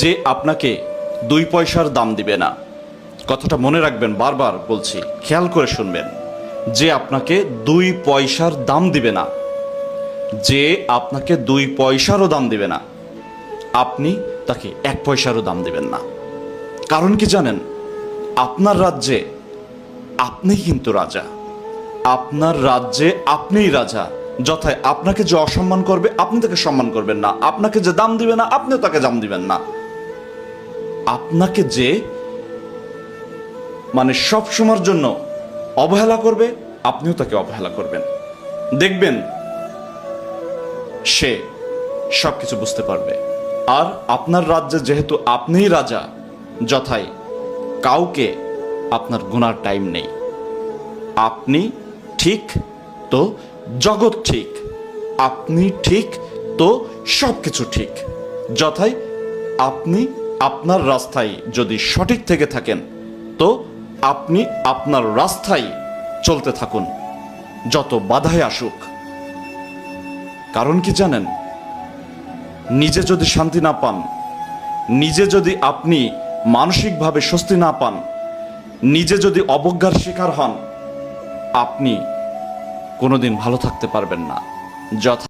যে আপনাকে 2 পয়সার দাম দিবে না। কথাটা মনে রাখবেন, বারবার বলছি, খেয়াল করে শুনবেন। যে আপনাকে 2 পয়সার দাম দিবে না, যে আপনাকে 2 পয়সারও দাম দিবে না, আপনি তাকে 1 পয়সারও দাম দিবেন না। কারণ কি জানেন? আপনার রাজ্যে আপনিই কিন্তু রাজা। আপনার রাজ্যে আপনিই রাজা। যথায় আপনাকে যে অসম্মান করবে আপনি তাকে সম্মান করবেন না, আপনাকে যে দাম দিবে না আপনিও তাকে দাম দিবেন না। আপনাকে যে সব সময়ের জন্য অবহেলা করবে আপনিও তাকে অবহেলা করবেন। দেখবেন সে সবকিছু বুঝতে পারবে। আর আপনার রাজ্যে যেহেতু আপনিই রাজা, যথায় কাউকে আপনার গুনার টাইম নেই। আপনি ঠিক তো জগৎ ঠিক, আপনি ঠিক তো সবকিছু ঠিক। যথায় আপনি আপনার রাস্তায় যদি সঠিক থেকে থাকেন তো আপনি আপনার রাস্তায় চলতে থাকুন, যত বাধাই আসুক। কারণ কি জানেন? নিজে যদি শান্তি না পান, নিজে যদি আপনি মানসিকভাবে স্বস্তি না পান, নিজে যদি অবজ্ঞার শিকার হন, আপনি কোনোদিন ভালো থাকতে পারবেন না। যথা